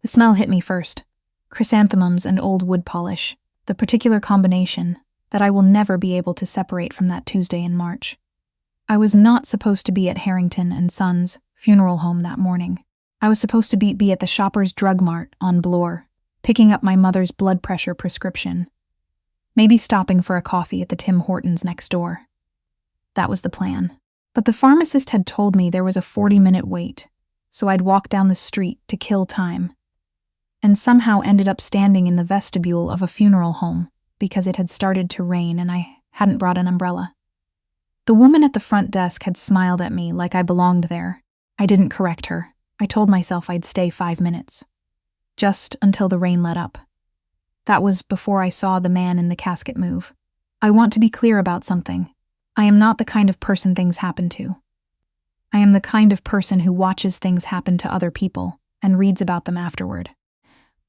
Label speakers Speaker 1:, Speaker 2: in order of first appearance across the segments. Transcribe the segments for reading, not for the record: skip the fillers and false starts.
Speaker 1: The smell hit me first. Chrysanthemums and old wood polish, the particular combination that I will never be able to separate from that Tuesday in March. I was not supposed to be at Harrington and Sons' funeral home that morning. I was supposed to be at the Shoppers Drug Mart on Bloor, picking up my mother's blood pressure prescription. Maybe stopping for a coffee at the Tim Hortons next door. That was the plan. But the pharmacist had told me there was a 40-minute wait, so I'd walk down the street to kill time, and somehow ended up standing in the vestibule of a funeral home because it had started to rain and I hadn't brought an umbrella. The woman at the front desk had smiled at me like I belonged there. I didn't correct her. I told myself I'd stay 5 minutes. Just until the rain let up. That was before I saw the man in the casket move. I want to be clear about something. I am not the kind of person things happen to. I am the kind of person who watches things happen to other people and reads about them afterward.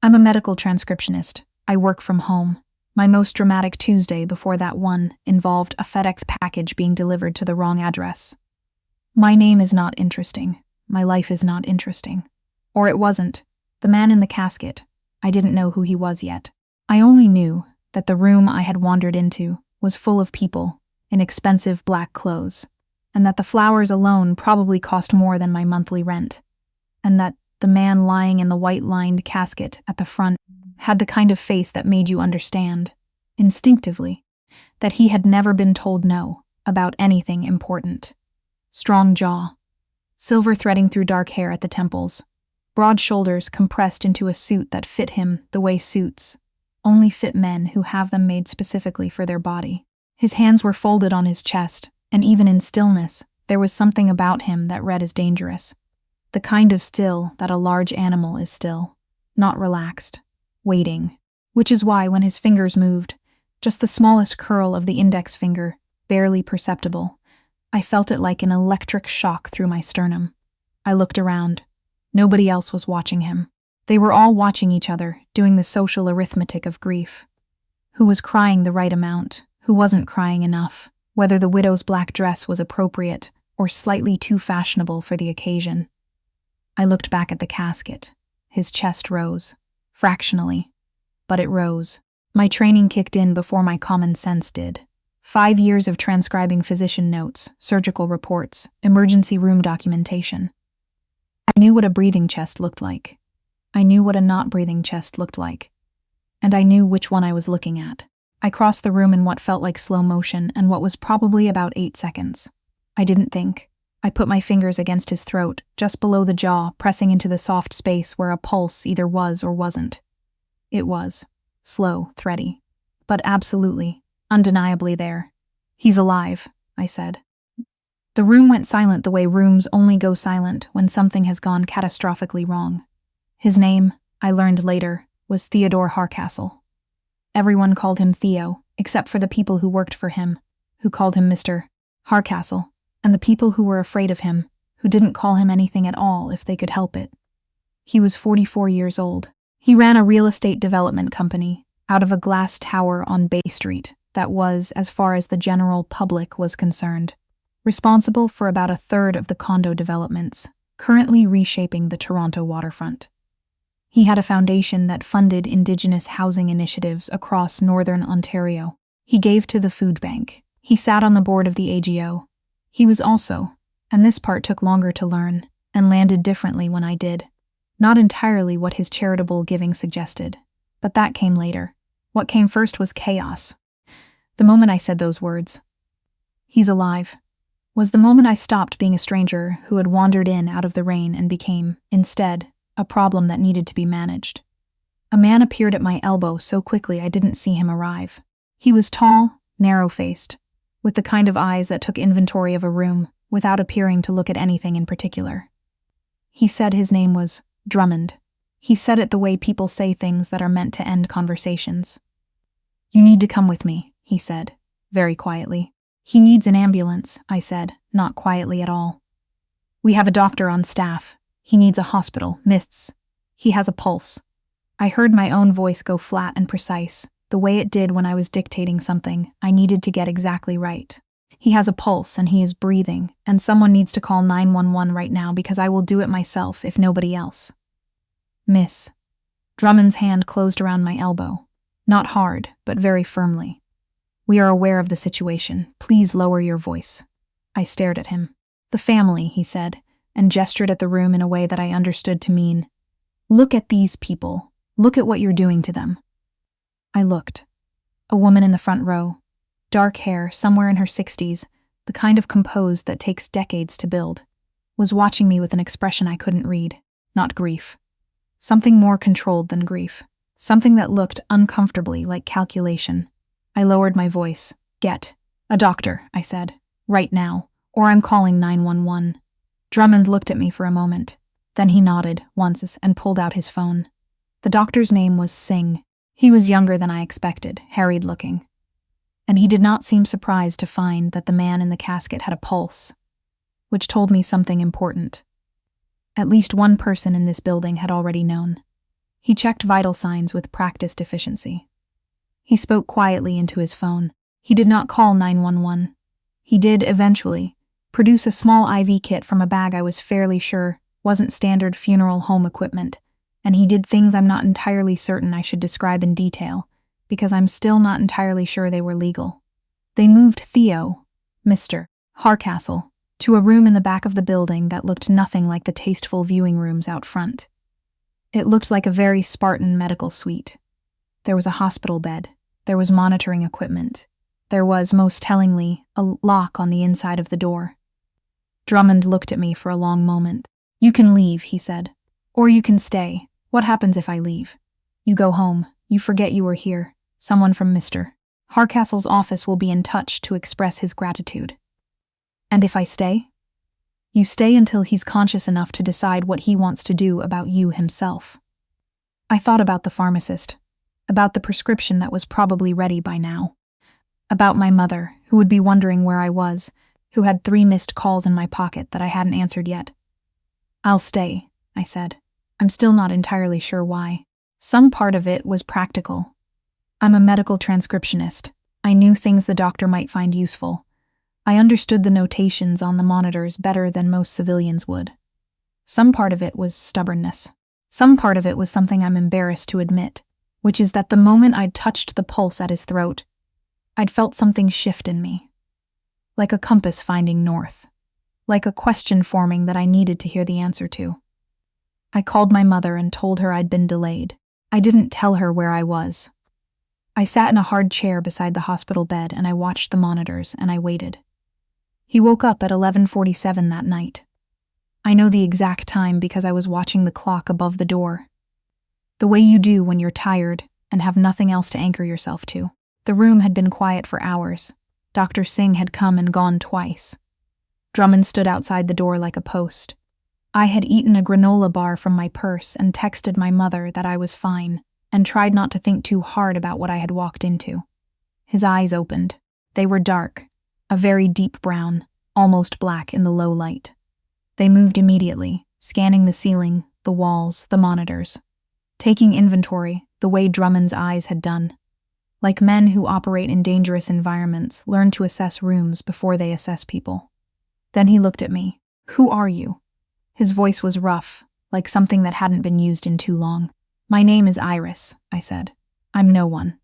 Speaker 1: I'm a medical transcriptionist. I work from home. My most dramatic Tuesday before that one involved a FedEx package being delivered to the wrong address. My name is not interesting. My life is not interesting. Or it wasn't. The man in the casket, I didn't know who he was yet. I only knew that the room I had wandered into was full of people in expensive black clothes, and that the flowers alone probably cost more than my monthly rent, and that the man lying in the white-lined casket at the front had the kind of face that made you understand, instinctively, that he had never been told no about anything important. Strong jaw, silver threading through dark hair at the temples, broad shoulders compressed into a suit that fit him the way suits only fit men who have them made specifically for their body. His hands were folded on his chest, and even in stillness, there was something about him that read as dangerous. The kind of still that a large animal is still, not relaxed, waiting. Which is why when his fingers moved, just the smallest curl of the index finger, barely perceptible, I felt it like an electric shock through my sternum. I looked around. Nobody else was watching him. They were all watching each other, doing the social arithmetic of grief. Who was crying the right amount? Who wasn't crying enough? Whether the widow's black dress was appropriate or slightly too fashionable for the occasion. I looked back at the casket. His chest rose. Fractionally. But it rose. My training kicked in before my common sense did. 5 years of transcribing physician notes, surgical reports, emergency room documentation. I knew what a breathing chest looked like. I knew what a not breathing chest looked like. And I knew which one I was looking at. I crossed the room in what felt like slow motion and what was probably about 8 seconds. I didn't think. I put my fingers against his throat, just below the jaw, pressing into the soft space where a pulse either was or wasn't. It was. Slow, thready. But absolutely, undeniably there. He's alive, I said. The room went silent the way rooms only go silent when something has gone catastrophically wrong. His name, I learned later, was Theodore Hardcastle. Everyone called him Theo, except for the people who worked for him, who called him Mr. Hardcastle, and the people who were afraid of him, who didn't call him anything at all if they could help it. He was 44 years old. He ran a real estate development company out of a glass tower on Bay Street that was, as far as the general public was concerned, responsible for about a third of the condo developments currently reshaping the Toronto waterfront. He had a foundation that funded Indigenous housing initiatives across northern Ontario. He gave to the food bank. He sat on the board of the AGO. He was also, and this part took longer to learn, and landed differently when I did, not entirely what his charitable giving suggested, but that came later. What came first was chaos. The moment I said those words, "He's alive," was the moment I stopped being a stranger who had wandered in out of the rain and became, instead, a problem that needed to be managed. A man appeared at my elbow so quickly I didn't see him arrive. He was tall, narrow-faced, with the kind of eyes that took inventory of a room without appearing to look at anything in particular. He said his name was Drummond. He said it the way people say things that are meant to end conversations. "You need to come with me," he said, very quietly. "He needs an ambulance," I said, not quietly at all. "We have a doctor on staff. He needs a hospital, mists. He has a pulse." I heard my own voice go flat and precise, the way it did when I was dictating something I needed to get exactly right. "He has a pulse and he is breathing, and someone needs to call 911 right now because I will do it myself if nobody else." "Miss," Drummond's hand closed around my elbow. Not hard, but very firmly. "We are aware of the situation. Please lower your voice." I stared at him. "The family," he said, and gestured at the room in a way that I understood to mean, "Look at these people. Look at what you're doing to them." I looked. A woman in the front row. Dark hair, somewhere in her 60s, the kind of composed that takes decades to build, was watching me with an expression I couldn't read. Not grief. Something more controlled than grief. Something that looked uncomfortably like calculation. I lowered my voice. "Get a doctor," I said. "Right now, or I'm calling 911. Drummond looked at me for a moment. Then he nodded once and pulled out his phone. The doctor's name was Singh. He was younger than I expected, harried looking. And he did not seem surprised to find that the man in the casket had a pulse, which told me something important. At least one person in this building had already known. He checked vital signs with practiced efficiency. He spoke quietly into his phone. He did not call 911. He did, eventually, produce a small IV kit from a bag I was fairly sure wasn't standard funeral home equipment, and he did things I'm not entirely certain I should describe in detail, because I'm still not entirely sure they were legal. They moved Theo, Mr. Hardcastle, to a room in the back of the building that looked nothing like the tasteful viewing rooms out front. It looked like a very Spartan medical suite. There was a hospital bed. There was monitoring equipment. There was, most tellingly, a lock on the inside of the door. Drummond looked at me for a long moment. "You can leave," he said. "Or you can stay. What happens if I leave? You go home. You forget you were here. Someone from Mr. Hardcastle's office will be in touch to express his gratitude. And if I stay? You stay until he's conscious enough to decide what he wants to do about you himself." I thought about the pharmacist, about the prescription that was probably ready by now, about my mother, who would be wondering where I was, who had 3 missed calls in my pocket that I hadn't answered yet. "I'll stay," I said. I'm still not entirely sure why. Some part of it was practical. I'm a medical transcriptionist. I knew things the doctor might find useful. I understood the notations on the monitors better than most civilians would. Some part of it was stubbornness. Some part of it was something I'm embarrassed to admit, which is that the moment I'd touched the pulse at his throat, I'd felt something shift in me. Like a compass finding north. Like a question forming that I needed to hear the answer to. I called my mother and told her I'd been delayed. I didn't tell her where I was. I sat in a hard chair beside the hospital bed and I watched the monitors and I waited. He woke up at 11:47 that night. I know the exact time because I was watching the clock above the door. The way you do when you're tired and have nothing else to anchor yourself to. The room had been quiet for hours. Dr. Singh had come and gone twice. Drummond stood outside the door like a post. I had eaten a granola bar from my purse and texted my mother that I was fine, and tried not to think too hard about what I had walked into. His eyes opened. They were dark, a very deep brown, almost black in the low light. They moved immediately, scanning the ceiling, the walls, the monitors, taking inventory the way Drummond's eyes had done. Like men who operate in dangerous environments learn to assess rooms before they assess people. Then he looked at me. "Who are you?" His voice was rough, like something that hadn't been used in too long. "My name is Iris," I said. "I'm no one."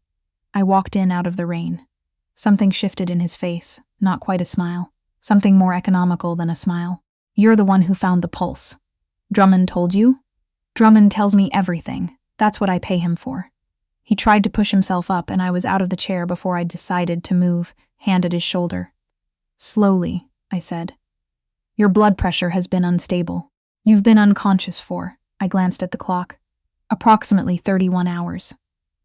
Speaker 1: I walked in out of the rain. Something shifted in his face, not quite a smile. Something more economical than a smile. "You're the one who found the pulse. Drummond told you?" "Drummond tells me everything. That's what I pay him for." He tried to push himself up and I was out of the chair before I decided to move, hand at his shoulder. "Slowly," I said. "Your blood pressure has been unstable. You've been unconscious for," I glanced at the clock, "approximately 31 hours.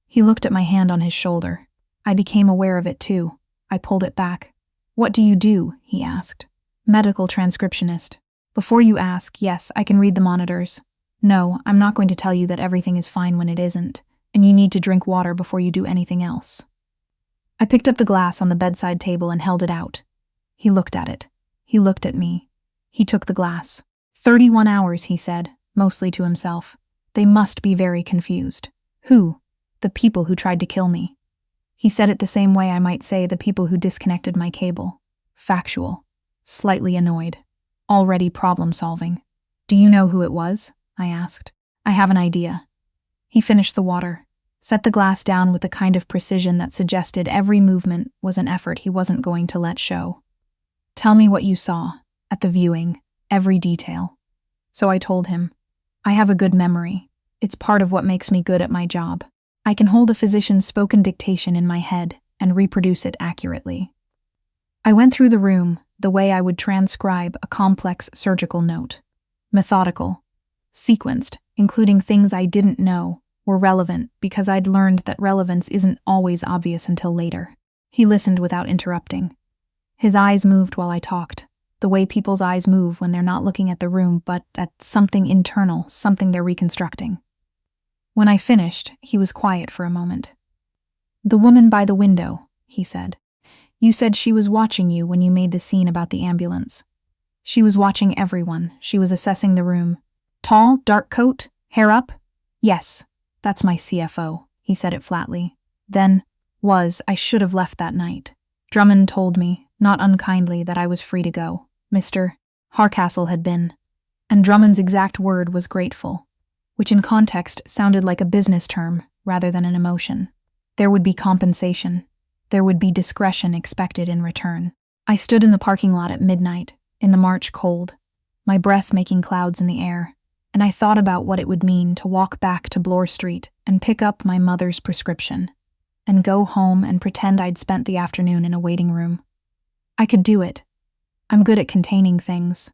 Speaker 1: He looked at my hand on his shoulder. I became aware of it too. I pulled it back. "What do you do?" he asked. "Medical transcriptionist." "Before you ask, yes, I can read the monitors. No, I'm not going to tell you that everything is fine when it isn't, and you need to drink water before you do anything else." I picked up the glass on the bedside table and held it out. He looked at it. He looked at me. He took the glass. 31 hours, he said, mostly to himself. They must be very confused. Who? The people who tried to kill me. He said it the same way I might say the people who disconnected my cable. Factual. Slightly annoyed. Already problem-solving. "Do you know who it was?" I asked. "I have an idea." He finished the water, set the glass down with the kind of precision that suggested every movement was an effort he wasn't going to let show. Tell me what you saw, at the viewing, every detail. So I told him, I have a good memory. It's part of what makes me good at my job. I can hold a physician's spoken dictation in my head and reproduce it accurately. I went through the room the way I would transcribe a complex surgical note. Methodical, sequenced, including things I didn't know were relevant because I'd learned that relevance isn't always obvious until later. He listened without interrupting. His eyes moved while I talked, the way people's eyes move when they're not looking at the room but at something internal, something they're reconstructing. When I finished, he was quiet for a moment. The woman by the window, he said. You said she was watching you when you made the scene about the ambulance. She was watching everyone. She was assessing the room. Tall, dark coat, hair up? Yes, that's my CFO, he said it flatly. Then, I should have left that night. Drummond told me, not unkindly, that I was free to go. Mr. Harcastle had been. And Drummond's exact word was grateful, which in context sounded like a business term rather than an emotion. There would be compensation. There would be discretion expected in return. I stood in the parking lot at midnight, in the March cold, my breath making clouds in the air, and I thought about what it would mean to walk back to Bloor Street and pick up my mother's prescription, and go home and pretend I'd spent the afternoon in a waiting room. I could do it. I'm good at containing things.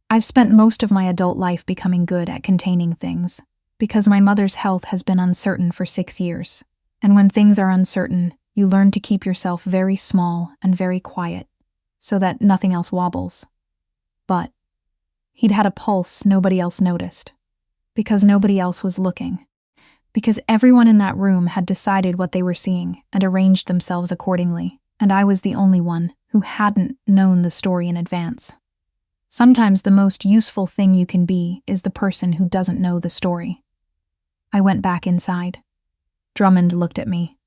Speaker 1: I've spent most of my adult life becoming good at containing things, because my mother's health has been uncertain for 6 years, and when things are uncertain, you learn to keep yourself very small and very quiet, so that nothing else wobbles. But he'd had a pulse nobody else noticed, because nobody else was looking, because everyone in that room had decided what they were seeing and arranged themselves accordingly, and I was the only one who hadn't known the story in advance. Sometimes the most useful thing you can be is the person who doesn't know the story. I went back inside. Drummond looked at me.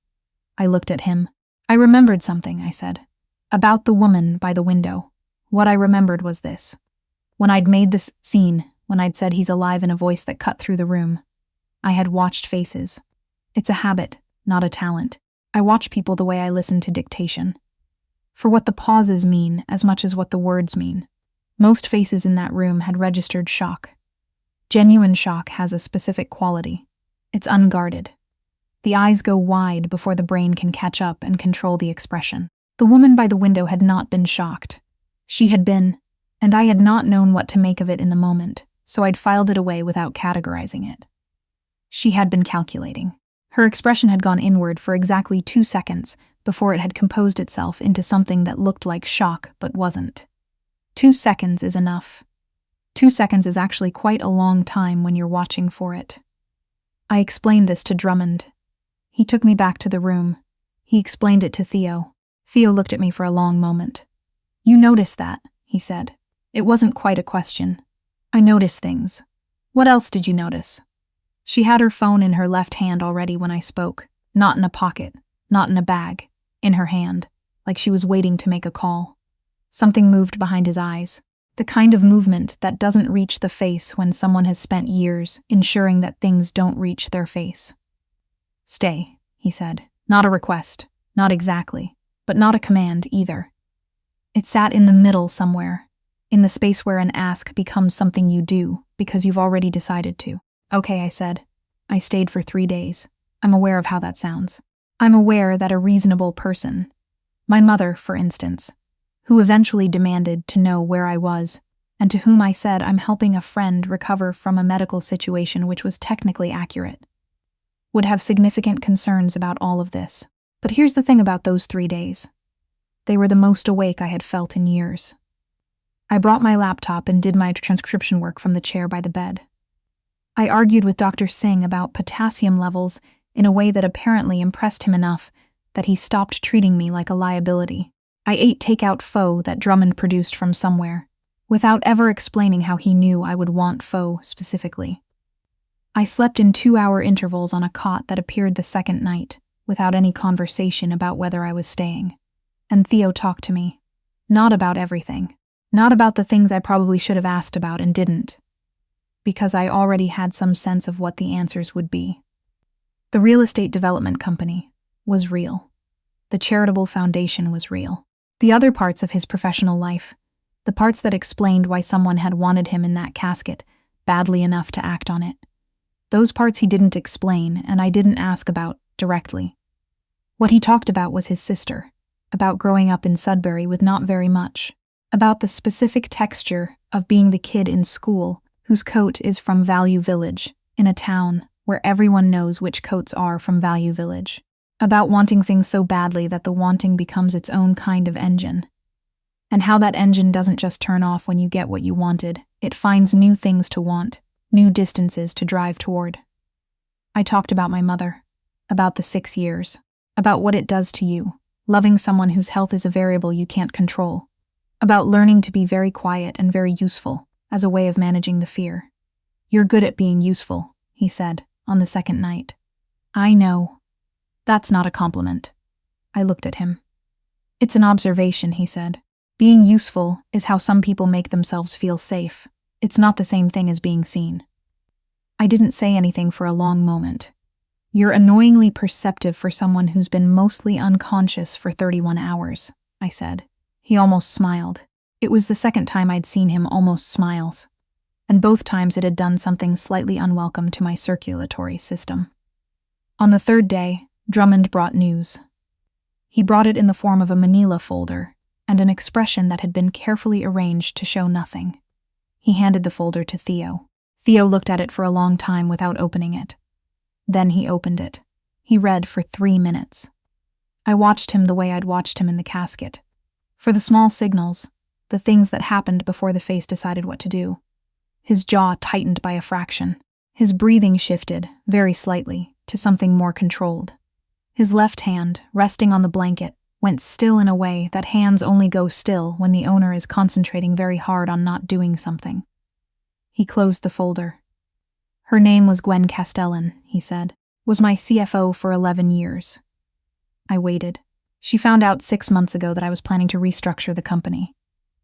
Speaker 1: I looked at him. I remembered something, I said. About the woman by the window. What I remembered was this. When I'd made this scene, when I'd said he's alive in a voice that cut through the room, I had watched faces. It's a habit, not a talent. I watch people the way I listen to dictation. For what the pauses mean as much as what the words mean. Most faces in that room had registered shock. Genuine shock has a specific quality. It's unguarded. The eyes go wide before the brain can catch up and control the expression. The woman by the window had not been shocked. She had been, and I had not known what to make of it in the moment, so I'd filed it away without categorizing it. She had been calculating. Her expression had gone inward for exactly 2 seconds before it had composed itself into something that looked like shock but wasn't. 2 seconds is enough. 2 seconds is actually quite a long time when you're watching for it. I explained this to Drummond. He took me back to the room. He explained it to Theo. Theo looked at me for a long moment. You noticed that, he said. It wasn't quite a question. I noticed things. What else did you notice? She had her phone in her left hand already when I spoke, not in a pocket, not in a bag, in her hand, like she was waiting to make a call. Something moved behind his eyes, the kind of movement that doesn't reach the face when someone has spent years ensuring that things don't reach their face. Stay, he said. Not a request, not exactly, but not a command either. It sat in the middle somewhere, in the space where an ask becomes something you do because you've already decided to. Okay, I said. I stayed for 3 days. I'm aware of how that sounds. I'm aware that a reasonable person, my mother, for instance, who eventually demanded to know where I was, and to whom I said I'm helping a friend recover from a medical situation which was technically accurate, would have significant concerns about all of this. But here's the thing about those 3 days. They were the most awake I had felt in years. I brought my laptop and did my transcription work from the chair by the bed. I argued with Dr. Singh about potassium levels in a way that apparently impressed him enough that he stopped treating me like a liability. I ate takeout pho that Drummond produced from somewhere, without ever explaining how he knew I would want pho specifically. I slept in 2-hour intervals on a cot that appeared the second night, without any conversation about whether I was staying. And Theo talked to me. Not about everything. Not about the things I probably should have asked about and didn't. Because I already had some sense of what the answers would be. The real estate development company was real. The charitable foundation was real. The other parts of his professional life, the parts that explained why someone had wanted him in that casket badly enough to act on it, those parts he didn't explain and I didn't ask about directly. What he talked about was his sister, about growing up in Sudbury with not very much, about the specific texture of being the kid in school whose coat is from Value Village, in a town where everyone knows which coats are from Value Village, about wanting things so badly that the wanting becomes its own kind of engine, and how that engine doesn't just turn off when you get what you wanted, it finds new things to want, new distances to drive toward. I talked about my mother, about the 6 years, about what it does to you, loving someone whose health is a variable you can't control, about learning to be very quiet and very useful as a way of managing the fear. "You're good at being useful," he said on the second night. "I know. That's not a compliment." I looked at him. "It's an observation," he said. "Being useful is how some people make themselves feel safe. It's not the same thing as being seen." I didn't say anything for a long moment. "You're annoyingly perceptive for someone who's been mostly unconscious for 31 hours, I said. He almost smiled. It was the second time I'd seen him almost smiles, and both times it had done something slightly unwelcome to my circulatory system. On the third day, Drummond brought news. He brought it in the form of a manila folder and an expression that had been carefully arranged to show nothing. He handed the folder to Theo. Theo looked at it for a long time without opening it. Then he opened it. He read for 3 minutes. I watched him the way I'd watched him in the casket. For the small signals, the things that happened before the face decided what to do. His jaw tightened by a fraction. His breathing shifted, very slightly, to something more controlled. His left hand, resting on the blanket, went still in a way that hands only go still when the owner is concentrating very hard on not doing something. He closed the folder. "Her name was Gwen Castellan," he said. "Was my CFO for 11 years. I waited. She found out 6 months ago that I was planning to restructure the company.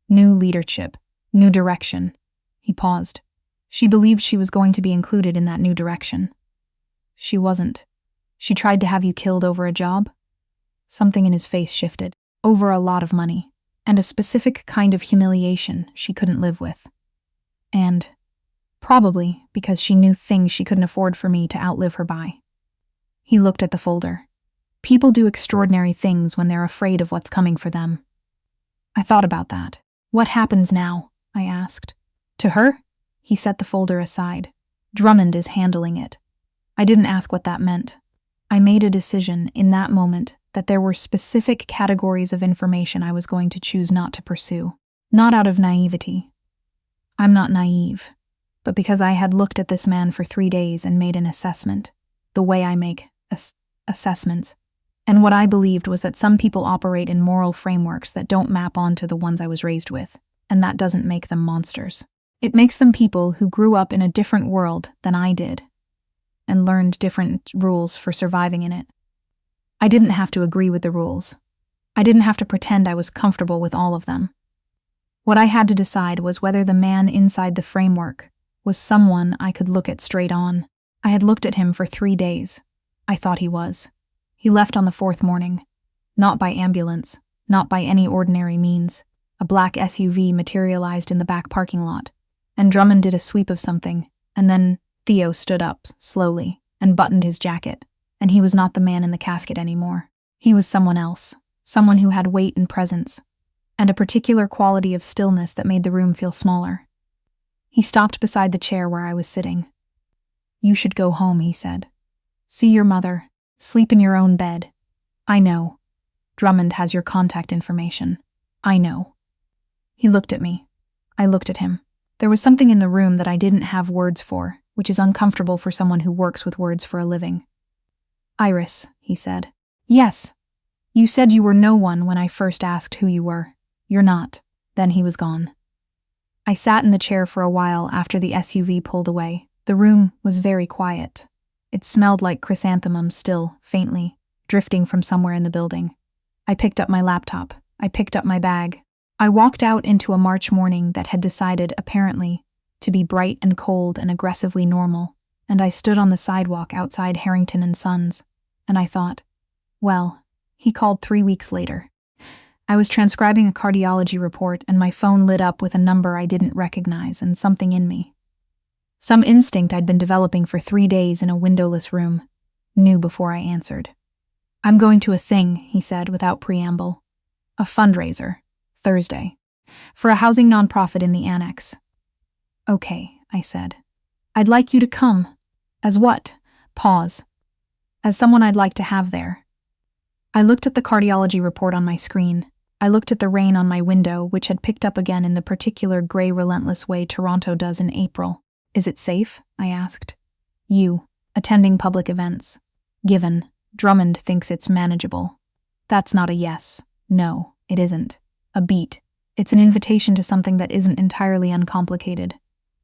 Speaker 1: New leadership, new direction." He paused. "She believed she was going to be included in that new direction. She wasn't. She tried to have you killed over a job?" Something in his face shifted. "Over a lot of money, and a specific kind of humiliation she couldn't live with. And probably because she knew things she couldn't afford for me to outlive her by." He looked at the folder. "People do extraordinary things when they're afraid of what's coming for them." I thought about that. "What happens now?" I asked. "To her?" He set the folder aside. "Drummond is handling it." I didn't ask what that meant. I made a decision in that moment that there were specific categories of information I was going to choose not to pursue. Not out of naivety. I'm not naive, but because I had looked at this man for 3 days and made an assessment, the way I make assessments, and what I believed was that some people operate in moral frameworks that don't map onto the ones I was raised with, and that doesn't make them monsters. It makes them people who grew up in a different world than I did, and learned different rules for surviving in it. I didn't have to agree with the rules. I didn't have to pretend I was comfortable with all of them. What I had to decide was whether the man inside the framework was someone I could look at straight on. I had looked at him for 3 days. I thought he was. He left on the 4th morning. Not by ambulance, not by any ordinary means. A black SUV materialized in the back parking lot, and Drummond did a sweep of something, and then Theo stood up, slowly, and buttoned his jacket, and he was not the man in the casket anymore. He was someone else, someone who had weight and presence, and a particular quality of stillness that made the room feel smaller. He stopped beside the chair where I was sitting. "You should go home," he said. "See your mother. Sleep in your own bed. I know. Drummond has your contact information. I know." He looked at me. I looked at him. There was something in the room that I didn't have words for, which is uncomfortable for someone who works with words for a living. "Iris," he said. "Yes. You said you were no one when I first asked who you were. You're not." Then he was gone. I sat in the chair for a while after the SUV pulled away. The room was very quiet. It smelled like chrysanthemums still, faintly, drifting from somewhere in the building. I picked up my laptop. I picked up my bag. I walked out into a March morning that had decided, apparently, to be bright and cold and aggressively normal, and I stood on the sidewalk outside Harrington and Sons, and I thought, well, he called 3 weeks later. I was transcribing a cardiology report, and my phone lit up with a number I didn't recognize, and something in me, some instinct I'd been developing for 3 days in a windowless room, knew before I answered. I'm going to a thing, he said without preamble. A fundraiser, Thursday, for a housing nonprofit in the annex. Okay, I said. I'd like you to come. As what? Pause. As someone I'd like to have there. I looked at the cardiology report on my screen. I looked at the rain on my window, which had picked up again in the particular gray, relentless way Toronto does in April. Is it safe? I asked. You, attending public events. Given, Drummond thinks it's manageable. That's not a yes. No, it isn't. A beat. It's an invitation to something that isn't entirely uncomplicated.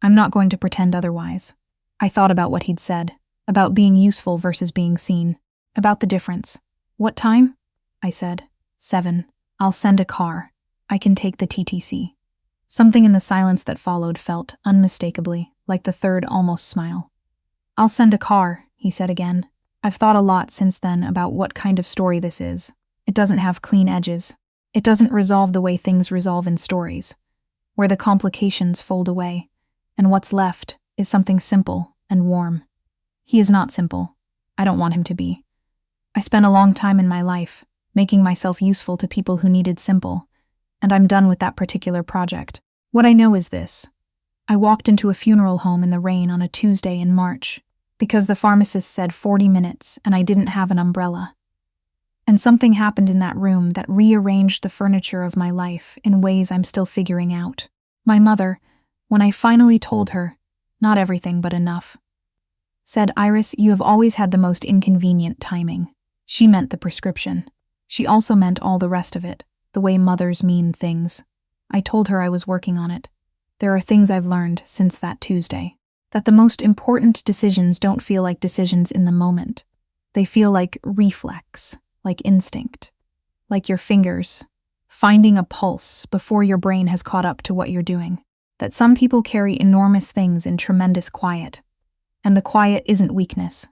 Speaker 1: I'm not going to pretend otherwise. I thought about what he'd said, about being useful versus being seen, about the difference. What time? I said. 7. I'll send a car. I can take the TTC. Something in the silence that followed felt, unmistakably, like the third almost smile. I'll send a car, he said again. I've thought a lot since then about what kind of story this is. It doesn't have clean edges. It doesn't resolve the way things resolve in stories, where the complications fold away, and what's left is something simple and warm. He is not simple. I don't want him to be. I spent a long time in my life making myself useful to people who needed simple, and I'm done with that particular project. What I know is this. I walked into a funeral home in the rain on a Tuesday in March because the pharmacist said 40 minutes and I didn't have an umbrella. And something happened in that room that rearranged the furniture of my life in ways I'm still figuring out. My mother, when I finally told her, not everything but enough, said, Iris, you have always had the most inconvenient timing. She meant the prescription. She also meant all the rest of it, the way mothers mean things. I told her I was working on it. There are things I've learned since that Tuesday, that the most important decisions don't feel like decisions in the moment. They feel like reflex, like instinct, like your fingers, finding a pulse before your brain has caught up to what you're doing. That some people carry enormous things in tremendous quiet, and the quiet isn't weakness.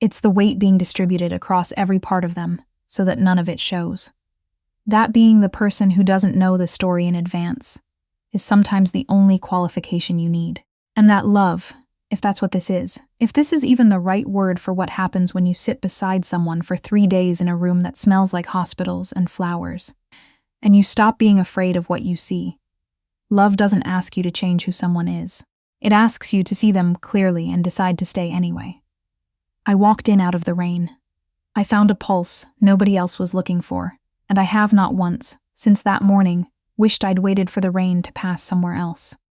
Speaker 1: It's the weight being distributed across every part of them so that none of it shows. That being the person who doesn't know the story in advance is sometimes the only qualification you need. And that love, if that's what this is, if this is even the right word for what happens when you sit beside someone for 3 days in a room that smells like hospitals and flowers, and you stop being afraid of what you see. Love doesn't ask you to change who someone is. It asks you to see them clearly and decide to stay anyway. I walked in out of the rain. I found a pulse nobody else was looking for, and I have not once, since that morning, wished I'd waited for the rain to pass somewhere else.